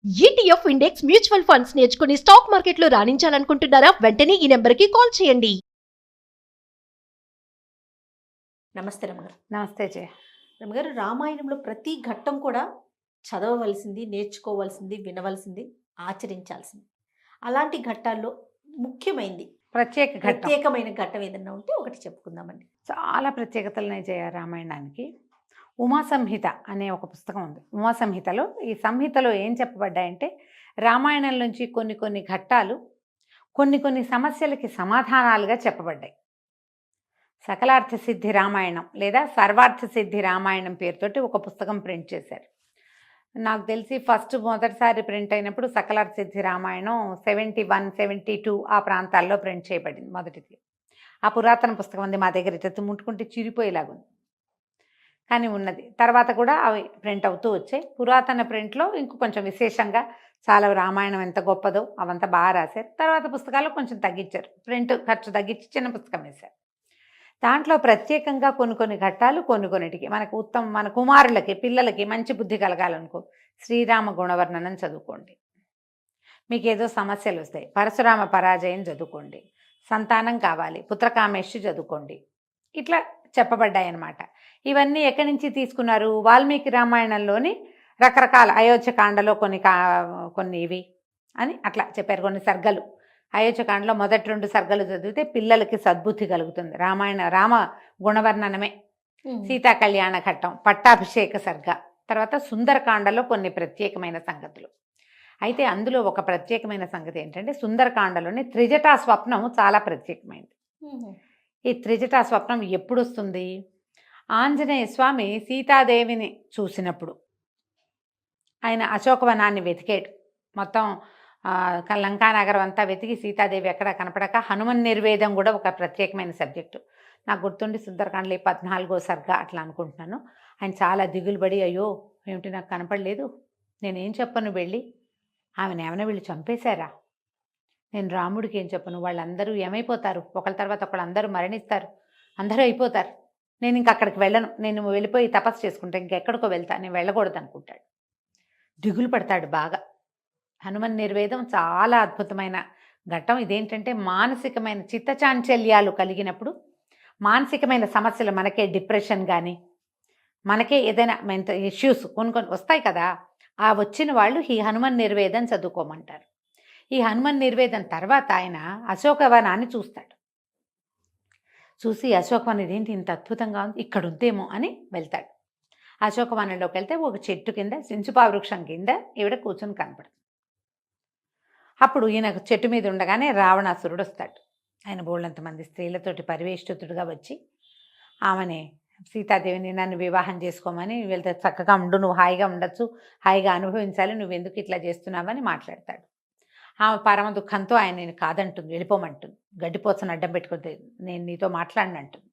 ETF index mutual funds నేర్చుకుని stock మార్కెట్లో రాణించాలనుకుంటున్నారా? వెంటనే ఈ నెంబర్కి కాల్ చేయండి. నమస్తే రమగారు. నమస్తే జయ. రమగారు, రామాయణంలో ప్రతి ఘట్టం కూడా చదవవలసింది, నేర్చుకోవాల్సింది, వినవలసింది, ఆచరించాల్సింది. అలాంటి ఘట్టాల్లో ముఖ్యమైనది ప్రత్యేకమైన ఘట్టం ఏదన్నా ఉంటే ఒకటి చెప్పుకుందామండి. చాలా ప్రత్యేకతలున్నాయి జయ రామాయణానికి. ఉమా సంహిత అనే ఒక పుస్తకం ఉంది. ఉమా సంహితలో ఈ సంహితలో ఏం చెప్పబడ్డాయంటే రామాయణం నుంచి కొన్ని ఘట్టాలు కొన్ని సమస్యలకి సమాధానాలుగా చెప్పబడ్డాయి. సకలార్థ సిద్ధి రామాయణం లేదా సర్వార్థ సిద్ధి రామాయణం పేరుతోటి ఒక పుస్తకం ప్రింట్ చేశారు. నాకు తెలిసి మొదటిసారి ప్రింట్ అయినప్పుడు సకలార్థ సిద్ధి రామాయణం 71, 72 ఆ ప్రాంతాల్లో ప్రింట్ చేయబడింది మొదటిది. ఆ పురాతన పుస్తకం ఉంది మా దగ్గర, ఇటు ముట్టుకుంటే చిరిపోయేలాగుంది కానీ ఉన్నది. తర్వాత కూడా అవి ప్రింట్ అవుతూ వచ్చాయి. పురాతన ప్రింట్లో కొంచెం విశేషంగా చాలా రామాయణం ఎంత గొప్పదో అవంతా బాగా రాశారు. తర్వాత పుస్తకాలు కొంచెం తగ్గించారు, ప్రింట్ ఖర్చు తగ్గించి చిన్న పుస్తకం వేశారు. దాంట్లో ప్రత్యేకంగా కొన్ని ఘట్టాలు కొన్నిటికి మన కుమారులకి పిల్లలకి మంచి బుద్ధి కలగాలనుకో శ్రీరామ గుణవర్ణనం చదువుకోండి. మీకు ఏదో సమస్యలు వస్తాయి, పరశురామ పరాజయం చదువుకోండి. సంతానం కావాలి, పుత్రకామేష్టి చదువుకోండి. ఇట్లా చెప్పబడ్డాయి అన్నమాట. ఇవన్నీ ఎక్కడి నుంచి తీసుకున్నారు? వాల్మీకి రామాయణంలోని రకరకాల అయోధ్యకాండలో కొన్ని ఇవి అని అట్లా చెప్పారు. కొన్ని సర్గలు అయోధ్యకాండలో మొదటి 2 సర్గలు చదివితే పిల్లలకి సద్బుద్ధి కలుగుతుంది. రామ గుణవర్ణనమే, సీతా కళ్యాణ ఘట్టం, పట్టాభిషేక సర్గ, తర్వాత సుందరకాండలో కొన్ని ప్రత్యేకమైన సంగతులు. అయితే అందులో ఒక ప్రత్యేకమైన సంగతి ఏంటంటే సుందరకాండలోని త్రిజటా స్వప్నం చాలా ప్రత్యేకమైనది. ఈ త్రిజటా స్వప్నం ఎప్పుడు వస్తుంది? ఆంజనేయ స్వామి సీతాదేవిని చూసినప్పుడు ఆయన అశోకవనాన్ని వెతికాడు. మొత్తం లంకానగరం అంతా వెతికి సీతాదేవి ఎక్కడ కనపడక హనుమన్ నిర్వేదం కూడా ఒక ప్రత్యేకమైన సబ్జెక్టు. నాకు గుర్తుండి సుందరకాండలో 14వ సర్గ అట్లా అనుకుంటున్నాను. ఆయన చాలా దిగులు పడి, అయ్యో ఏమిటి నాకు కనపడలేదు, నేనేం చెప్పను వెళ్ళి, ఆమెను ఏమైనా వీళ్ళు చంపేశారా, నేను రాముడికి ఏం చెప్పను, వాళ్ళందరూ ఏమైపోతారు, ఒకళ్ళ తర్వాత ఒకళ్ళు అందరూ మరణిస్తారు, అందరూ అయిపోతారు, నేను ఇంక అక్కడికి వెళ్ళను, నేను వెళ్ళిపోయి తపస్సు చేసుకుంటా, ఇంకెక్కడికో వెళ్తా, నేను వెళ్ళకూడదు అనుకుంటాడు. దిగులు పడతాడు బాగా. హనుమన్ నిర్వేదం చాలా అద్భుతమైన ఘట్టం. ఇదేంటంటే మానసికమైన చిత్తచాంచల్యాలు కలిగినప్పుడు, మానసికమైన సమస్యలు, మనకే డిప్రెషన్ కానీ మనకే ఏదైనా మెంటల్ ఇష్యూస్ కొన్ని వస్తాయి కదా, ఆ వచ్చిన వాళ్ళు ఈ హనుమన్ నిర్వేదం చదువుకోమంటారు. ఈ హనుమన్ నిర్వేదం తర్వాత ఆయన అశోకవనాన్ని చూస్తాడు. చూసి అశోకవనం ఇదేంటి ఇంత అద్భుతంగా ఉంది, ఇక్కడ ఉందేమో అని వెళ్తాడు. అశోకవనంలోకి వెళ్తే ఒక చెట్టు కింద సించుపా వృక్షం కింద ఈవిడ కూర్చొని కనపడుతుంది. అప్పుడు ఈయన చెట్టు మీద ఉండగానే రావణాసురుడు వస్తాడు. ఆయన బోళ్ళంతమంది స్త్రీలతోటి పరివేష్టితుడుగా వచ్చి ఆమెని, సీతాదేవిని నన్ను వివాహం చేసుకోమని, వెళ్తే చక్కగా ఉండు, నువ్వు హాయిగా ఉండొచ్చు, హాయిగా అనుభవించాలి, నువ్వెందుకు ఇట్లా చేస్తున్నావని మాట్లాడతాడు. ఆమె పరమ దుఃఖంతో ఆయన నేను కాదంటుంది, వెళ్ళిపోమంటుంది, గడ్డిపోసను అడ్డం పెట్టుకుంటే నేను నీతో మాట్లాడినంటుంది.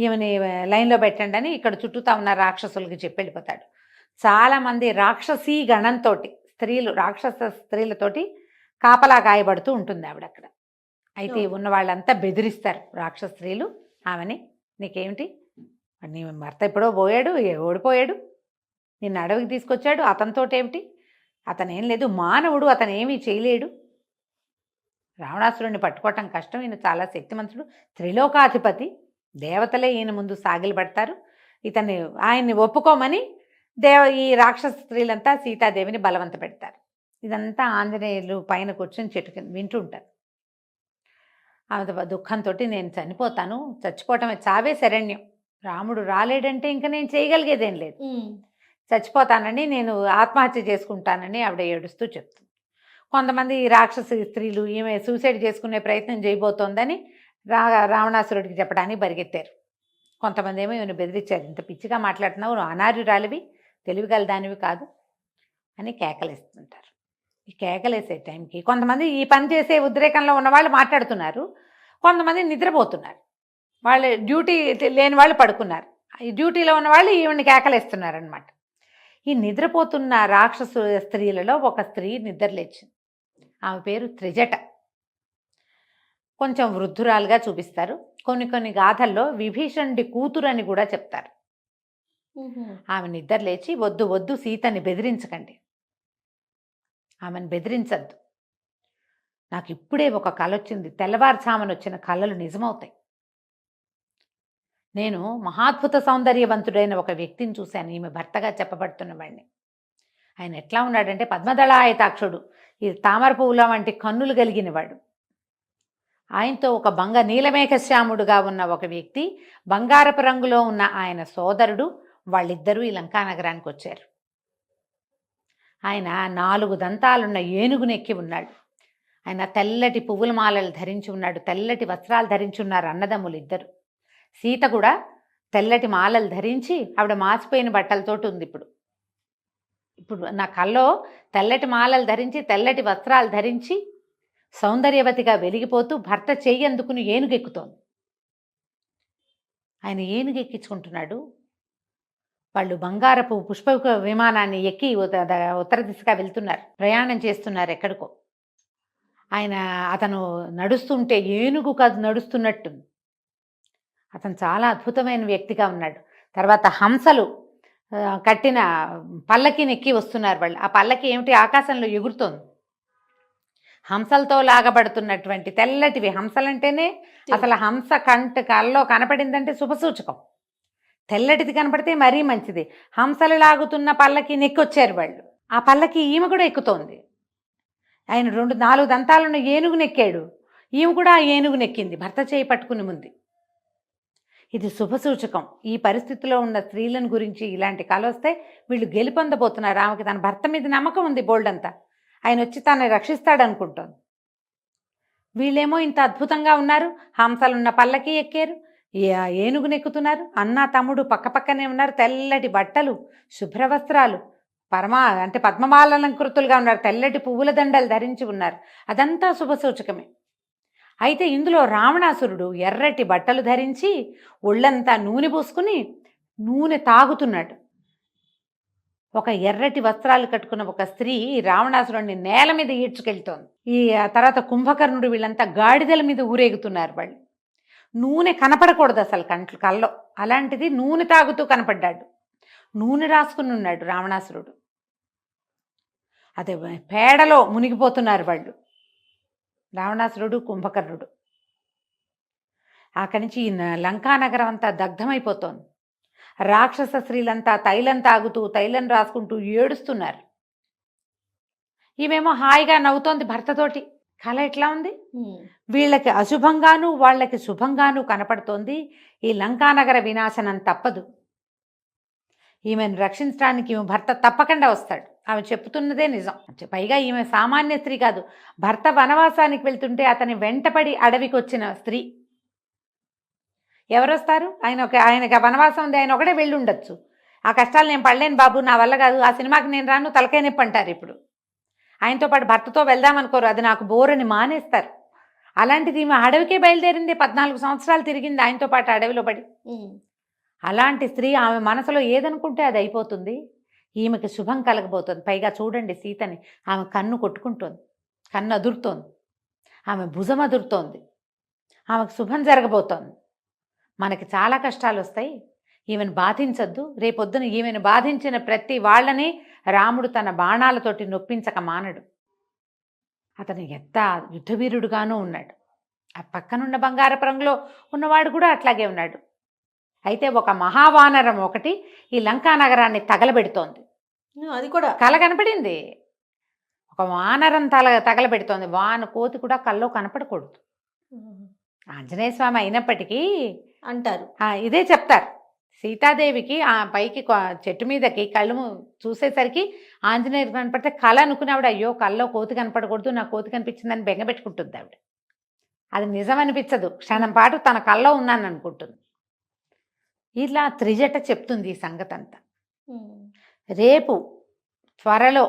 ఈమెని లైన్లో పెట్టండి అని ఇక్కడ చుట్టూతా ఉన్న రాక్షసులకి చెప్పి వెళ్ళిపోతాడు. చాలామంది రాక్షసీ గణంతో రాక్షస స్త్రీలతోటి కాపలా గాయపడుతూ ఉంటుంది ఆవిడ అక్కడ. అయితే ఉన్న వాళ్ళంతా బెదిరిస్తారు రాక్షస స్త్రీలు ఆమెని, నీకేమిటి, నీ భర్త ఎప్పుడో పోయాడు, ఓడిపోయాడు, నిన్ను అడవికి తీసుకొచ్చాడు, అతనితోటేమిటి, అతనేం లేదు, మానవుడు, అతను ఏమీ చేయలేడు, రావణాసురుడిని పట్టుకోవటం కష్టం, ఈయన చాలా శక్తిమంతుడు, త్రిలోకాధిపతి, దేవతలే ఈయన ముందు సాగిలపడతారు, ఆయన్ని ఒప్పుకోమని ఈ రాక్షస స్త్రీలంతా సీతాదేవిని బలవంత పెడతారు. ఇదంతా ఆంజనేయులు పైన కూర్చొని చెట్టు కింద వింటూ ఉంటారు. ఆమె దుఃఖంతో నేను చనిపోతాను, చచ్చిపోవటమే, చావే శరణ్యం, రాముడు రాలేడంటే ఇంకా నేను చేయగలిగేదేం లేదు, చచ్చిపోతానని, నేను ఆత్మహత్య చేసుకుంటానని ఆవిడ ఏడుస్తూ చెప్తుంది. కొంతమంది రాక్షస స్త్రీలు ఈమె సూసైడ్ చేసుకునే ప్రయత్నం చేయబోతోందని రావణాసురుడికి చెప్పడానికి పరిగెత్తారు. కొంతమంది ఏమో ఈమెను బెదిరించారు, ఇంత పిచ్చిగా మాట్లాడుతున్నావు, నువ్వు అనార్యురాలివి, తెలివిగల దానివి కాదు అని కేకలేస్తుంటారు. ఈ కేకలేసే టైంకి కొంతమంది ఈ పని చేసే ఉద్రేకంలో ఉన్న వాళ్ళు మాట్లాడుతున్నారు, కొంతమంది నిద్రపోతున్నారు, వాళ్ళు డ్యూటీ లేని వాళ్ళు పడుకున్నారు, ఈ డ్యూటీలో ఉన్న వాళ్ళు ఈవిని కేకలేస్తున్నారనమాట. ఈ నిద్రపోతున్న రాక్షసు స్త్రీలలో ఒక స్త్రీ నిద్రలేచింది. ఆమె పేరు త్రిజట. కొంచెం వృద్ధురాలుగా చూపిస్తారు. కొన్ని గాథల్లో విభీషణుడి కూతురు అని కూడా చెప్తారు. ఆమె నిద్ర లేచి, వద్దు వద్దు, సీతని బెదిరించకండి, ఆమెను బెదిరించద్దు, నాకు ఇప్పుడే ఒక కల వచ్చింది, తెల్లవారుజామున వచ్చిన కళలు నిజమవుతాయి, నేను మహాద్భుత సౌందర్యవంతుడైన ఒక వ్యక్తిని చూశాను, ఈమె భర్తగా చెప్పబడుతున్నవాడిని. ఆయన ఎట్లా ఉన్నాడంటే పద్మదళాయతాక్షుడు, ఈ తామర పువ్వుల వంటి కన్నులు కలిగినవాడు. ఆయనతో ఒక నీలమేఘశ్యాముడుగా ఉన్న ఒక వ్యక్తి, బంగారపు రంగులో ఉన్న ఆయన సోదరుడు, వాళ్ళిద్దరూ ఈ లంకానగరానికి వచ్చారు. ఆయన 4 దంతాలున్న ఏనుగునెక్కి ఉన్నాడు. ఆయన తెల్లటి పువ్వుల మాలలు ధరించి ఉన్నాడు, తెల్లటి వస్త్రాలు ధరించి ఉన్నారు అన్నదమ్ములు ఇద్దరు. సీత కూడా తెల్లటి మాలలు ధరించి, ఆవిడ మాసిపోయిన బట్టలతోటి ఉంది. ఇప్పుడు నా కల్లో తెల్లటి మాలలు ధరించి, తెల్లటి వస్త్రాలు ధరించి, సౌందర్యవతిగా వెలిగిపోతూ భర్త చెయ్యి అందుకుని ఏనుగెక్కుతోంది. ఆయన ఏనుగెక్కించుకుంటున్నాడు. వాళ్ళు బంగారపు పుష్ప విమానాన్ని ఎక్కి ఉత్తర దిశగా వెళ్తున్నారు, ప్రయాణం చేస్తున్నారు ఎక్కడికో. అతను నడుస్తుంటే ఏనుగు కాదు నడుస్తున్నట్టు. అతను చాలా అద్భుతమైన వ్యక్తిగా ఉన్నాడు. తర్వాత హంసలు కట్టిన పల్లకిని ఎక్కి వస్తున్నారు వాళ్ళు. ఆ పల్లకి ఏమిటి, ఆకాశంలో ఎగురుతోంది. హంసలతో లాగబడుతున్నటువంటి తెల్లటివి. హంసలంటేనే అసలు హంస కల్లో కనపడిందంటే శుభసూచకం. తెల్లటిది కనపడితే మరీ మంచిది. హంసలు లాగుతున్న పల్లకి నెక్కొచ్చారు వాళ్ళు. ఆ పల్లకి ఈమె కూడా ఎక్కుతోంది. ఆయన 4 దంతాలున్న ఏనుగు నెక్కాడు, ఈమె కూడా ఆ ఏనుగు నెక్కింది భర్త చేయి పట్టుకుని ముందు. ఇది శుభసూచకం. ఈ పరిస్థితిలో ఉన్న స్త్రీలను గురించి ఇలాంటి కల వస్తే వీళ్ళు గెలుపొందబోతున్నారు. ఆమెకి తన భర్త మీద నమ్మకం ఉంది బోల్డంతా, ఆయన వచ్చి తనని రక్షిస్తాడనుకుంటోంది. వీళ్ళేమో ఇంత అద్భుతంగా ఉన్నారు, హంసలున్న పల్లకి ఎక్కారు, ఏనుగు నెక్కుతున్నారు. అన్న తమ్ముడు పక్కపక్కనే ఉన్నారు, తెల్లటి బట్టలు, శుభ్రవస్త్రాలు, అంటే పద్మమాలంకృతులుగా ఉన్నారు, తెల్లటి పువ్వుల దండలు ధరించి ఉన్నారు. అదంతా శుభసూచకమే. అయితే ఇందులో రావణాసురుడు ఎర్రటి బట్టలు ధరించి ఒళ్ళంతా నూనె పూసుకుని నూనె తాగుతున్నాడు. ఒక ఎర్రటి వస్త్రాలు కట్టుకున్న ఒక స్త్రీ రావణాసురుడిని నేల మీద ఈడ్చుకెళ్తోంది. ఈ తర్వాత కుంభకర్ణుడు, వీళ్ళంతా గాడిదల మీద ఊరేగుతున్నారు. వాళ్ళు నూనె కనపడకూడదు అసలు కల్లో, అలాంటిది నూనె తాగుతూ కనపడ్డాడు. నూనె రాసుకుని ఉన్నాడు రావణాసురుడు. అదే పేడలో మునిగిపోతున్నారు వాళ్ళు, రావణాసురుడు, కుంభకర్ణుడు. అక్కడి నుంచి లంకానగరం అంతా దగ్ధమైపోతోంది. రాక్షస స్త్రీలంతా తైలం తాగుతూ, తైలం రాసుకుంటూ ఏడుస్తున్నారు. ఈమెమో హాయిగా నవ్వుతోంది భర్తతోటి. కళ ఎట్లా ఉంది, వీళ్ళకి అశుభంగాను వాళ్ళకి శుభంగాను కనపడుతోంది. ఈ లంకానగర వినాశనం తప్పదు. ఈమెను రక్షించడానికి ఈమె భర్త తప్పకుండా వస్తాడు. ఆమె చెప్తున్నదే నిజం. పైగా ఈమె సామాన్య స్త్రీ కాదు, భర్త వనవాసానికి వెళ్తుంటే అతని వెంటపడి అడవికి వచ్చిన స్త్రీ. ఎవరొస్తారు, ఆయనకి వనవాసం ఉంది, ఆయన ఒకటే వెళ్ళి ఉండొచ్చు. ఆ కష్టాలు నేను పడలేను బాబు, నా వల్ల కాదు, ఆ సినిమాకి నేను రాను, తలకాయ నొప్పి అంటారు. ఇప్పుడు ఆయనతో పాటు భర్తతో వెళ్దామనుకోరు, అది నాకు బోరని మానేస్తారు. అలాంటిది ఈమె అడవికే బయలుదేరింది, 14 సంవత్సరాలు తిరిగింది ఆయనతో పాటు అడవిలో పడి. అలాంటి స్త్రీ ఆమె మనసులో ఏదనుకుంటే అది అయిపోతుంది. ఈమెకి శుభం కలగబోతుంది. పైగా చూడండి సీతని, ఆమె కన్ను కొట్టుకుంటోంది, కన్ను అదురుతోంది, ఆమె భుజం అదురుతోంది, ఆమెకు శుభం జరగబోతోంది. మనకి చాలా కష్టాలు వస్తాయి, ఈమెను బాధించద్దు. రేపొద్దున ఈమెను బాధించిన ప్రతి వాళ్ళని రాముడు తన బాణాలతోటి నొప్పించక మానడు. అతను ఎంత యుద్ధవీరుడుగానూ ఉన్నాడు. ఆ పక్కనున్న బంగారపు రంగులో ఉన్నవాడు కూడా అట్లాగే ఉన్నాడు. అయితే ఒక మహావానరం ఒకటి ఈ లంకా నగరాన్ని తగలబెడుతోంది. అది కూడా కల కనపడింది. ఒక వానరం తగలబెడుతోంది. కోతి కూడా కల్లో కనపడకూడదు. ఆంజనేయ స్వామి అయినప్పటికీ అంటారు, ఇదే చెప్తారు. సీతాదేవికి ఆ పైకి చెట్టు మీదకి కళ్ళు చూసేసరికి ఆంజనేయుడు కనపడితే కళ అనుకుని ఆవిడ, అయ్యో కల్లో కోతి కనపడకూడదు, నా కోతి కనిపించిందని బెంగపెట్టుకుంటుంది ఆవిడ. అది నిజం అనిపించదు, క్షణం పాటు తన కల్లో ఉన్నాను అనుకుంటుంది. ఇలా త్రిజట చెప్తుంది ఈ సంగతి అంతా. రేపు త్వరలో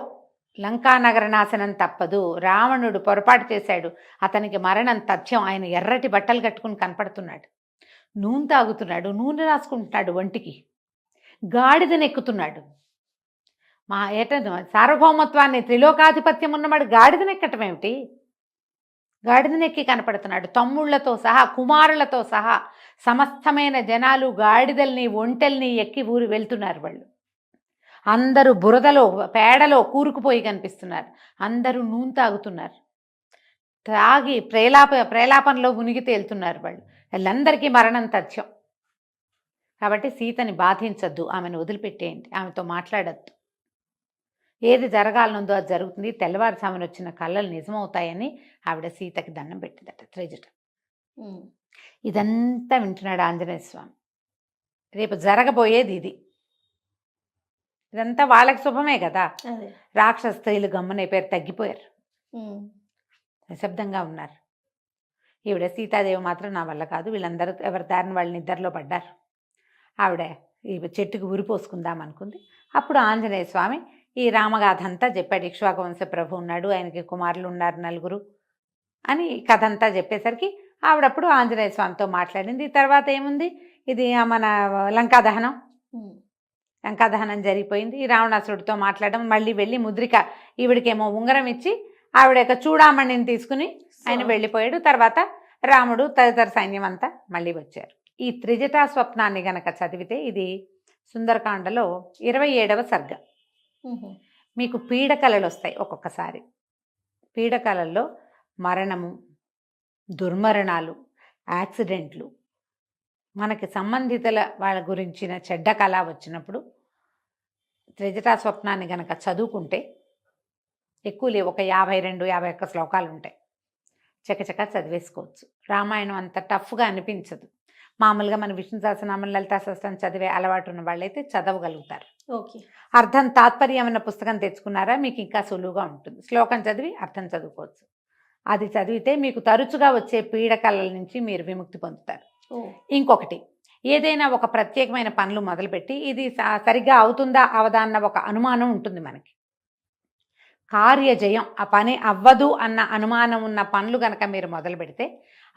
లంకానగర నాశనం తప్పదు. రావణుడు పొరపాటు చేశాడు, అతనికి మరణం తథ్యం. ఆయన ఎర్రటి బట్టలు కట్టుకుని కనపడుతున్నాడు, నూనె తాగుతున్నాడు, నూనె రాసుకుంటున్నాడు ఒంటికి, గాడిదనెక్కుతున్నాడు. సార్వభౌమత్వాన్ని, త్రిలోకాధిపత్యం ఉన్నవాడు గాడిదనెక్కటం ఏమిటి? గాడిదనెక్కి కనపడుతున్నాడు, తమ్ముళ్లతో సహా కుమారులతో సహా సమస్తమైన జనాలు గాడిదల్ని ఒంటెల్ని ఎక్కి ఊరు వెళ్తున్నారు. వాళ్ళు అందరూ బురదలో పేడలో కూరుకుపోయి కనిపిస్తున్నారు. అందరూ నూనె తాగుతున్నారు, తాగి ప్రేలాపనలో మునిగి తేలుతున్నారు. వాళ్ళందరికీ మరణం తథ్యం. కాబట్టి సీతని బాధించద్దు, ఆమెను వదిలిపెట్టేయండి, ఆమెతో మాట్లాడద్దు. ఏది జరగాలనుందో అది జరుగుతుంది, తెల్లవారుసామున వచ్చిన కళ్ళలు నిజమవుతాయని ఆవిడ సీతకి దండం పెట్టిందట త్రిజట. ఇదంతా వింటున్నాడు ఆంజనేయ స్వామి. రేపు జరగబోయేది ఇది. ఇదంతా వాళ్ళకి శుభమే కదా. రాక్షస స్త్రీలు గమ్మునైపోయారు, తగ్గిపోయారు, నిశ్శబ్దంగా ఉన్నారు. ఈవిడ సీతాదేవి మాత్రం నా వల్ల కాదు, వీళ్ళందరూ ఎవరి దారిని వాళ్ళ నిద్రలో పడ్డారు. ఆవిడ ఈ చెట్టుకు ఉరిపోసుకుందాం అనుకుంది. అప్పుడు ఆంజనేయ స్వామి ఈ రామగాథ అంతా చెప్పాడు. ఇక్ష్వాక వంశ ప్రభు ఉన్నాడు, ఆయనకి కుమారులు ఉన్నారు 4 అని కథ అంతా చెప్పేసరికి ఆవిడప్పుడు ఆంజనేయ స్వామితో మాట్లాడింది. తర్వాత ఏముంది, ఇది మన లంకాదహనం జరిగిపోయింది. ఈ రావణాసురుడితో మాట్లాడడం, మళ్ళీ వెళ్ళి ముద్రిక ఈవిడికేమో ఉంగరం ఇచ్చి ఆవిడ యొక్క చూడామణిని తీసుకుని ఆయన వెళ్ళిపోయాడు. తర్వాత రాముడు తదితర సైన్యం అంతా మళ్ళీ వచ్చారు. ఈ త్రిజటా స్వప్నాన్ని గనక చదివితే ఇది సుందరకాండలో 27వ సర్గ. మీకు పీడకలలు వస్తాయి ఒక్కొక్కసారి. పీడకలల్లో మరణము, దుర్మరణాలు, యాక్సిడెంట్లు, మనకి సంబంధితుల వాళ్ళ గురించిన చెడ్డ కళ వచ్చినప్పుడు త్రిజటా స్వప్నాన్ని గనక చదువుకుంటే ఎక్కువ లేవు, ఒక 52-51 శ్లోకాలు ఉంటాయి, చకచకా చదివేసుకోవచ్చు. రామాయణం అంత టఫ్గా అనిపించదు. మామూలుగా మన విష్ణు సహస్రనామం, లలితా సహస్రం చదివే అలవాటు ఉన్న వాళ్ళైతే చదవగలుగుతారు. అర్థం తాత్పర్యం అన్న పుస్తకం తెచ్చుకున్నారా మీకు ఇంకా సులువుగా ఉంటుంది. శ్లోకం చదివి అర్థం చదువుకోవచ్చు. అది చదివితే మీకు తరచుగా వచ్చే పీడకలల నుంచి మీరు విముక్తి పొందుతారు. ఇంకొకటి, ఏదైనా ఒక ప్రత్యేకమైన పనులు మొదలుపెట్టి ఇది సరిగ్గా అవుతుందా అవదా అన్న ఒక అనుమానం ఉంటుంది మనకి. కార్యజయం, ఆ పని అవ్వదు అన్న అనుమానం ఉన్న పనులు కనుక మీరు మొదలు పెడితే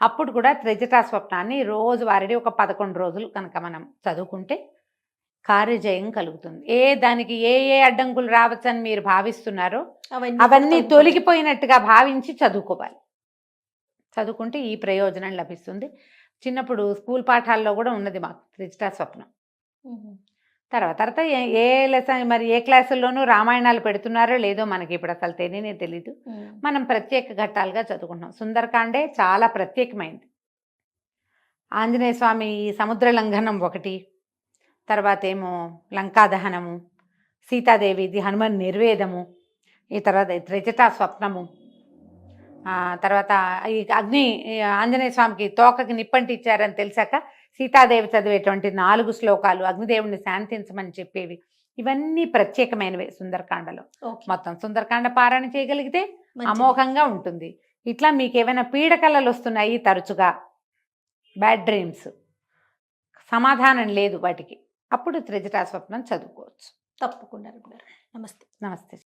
అప్పుడు కూడా త్రిజటా స్వప్నాన్ని రోజువారీ ఒక 11 రోజులు కనుక మనం చదువుకుంటే కార్యజయం కలుగుతుంది. దానికి ఏ అడ్డంకులు రావచ్చని మీరు భావిస్తున్నారో అవన్నీ తొలగిపోయినట్టుగా భావించి చదువుకోవాలి. చదువుకుంటే ఈ ప్రయోజనం లభిస్తుంది. చిన్నప్పుడు స్కూల్ పాఠాల్లో కూడా ఉన్నది మాకు త్రిజటా స్వప్నం. తర్వాత ఏ లెసన్ మరి ఏ క్లాసుల్లోనూ రామాయణాలు పెడుతున్నారో లేదో మనకి ఇప్పుడు అసలు తెలీదు. మనం ప్రత్యేక ఘట్టాలుగా చదువుకుంటున్నాం. సుందరకాండే చాలా ప్రత్యేకమైంది. ఆంజనేయ స్వామి సముద్ర లంఘనం ఒకటి, తర్వాత ఏమో లంకాదహనము, సీతాదేవిది హనుమాన్ నిర్వేదము, ఈ తర్వాత త్రిజటా స్వప్నము, తర్వాత ఈ ఆంజనేయ స్వామికి తోకకి నిప్పంటి ఇచ్చారని తెలిసాక సీతాదేవి చదివేటువంటి 4 శ్లోకాలు అగ్నిదేవుని శాంతించమని చెప్పేవి, ఇవన్నీ ప్రత్యేకమైనవే సుందరకాండలో. మొత్తం సుందరకాండ పారాయణ చేయగలిగితే అమోఘంగా ఉంటుంది. ఇట్లా మీకు ఏమైనా పీడకలలు వస్తున్నాయి తరచుగా, బ్యాడ్ డ్రీమ్స్, సమాధానం లేదు వాటికి, అప్పుడు త్రిజటా స్వప్నం చదువుకోవచ్చు. తప్పకుండా. నమస్తే. నమస్తే.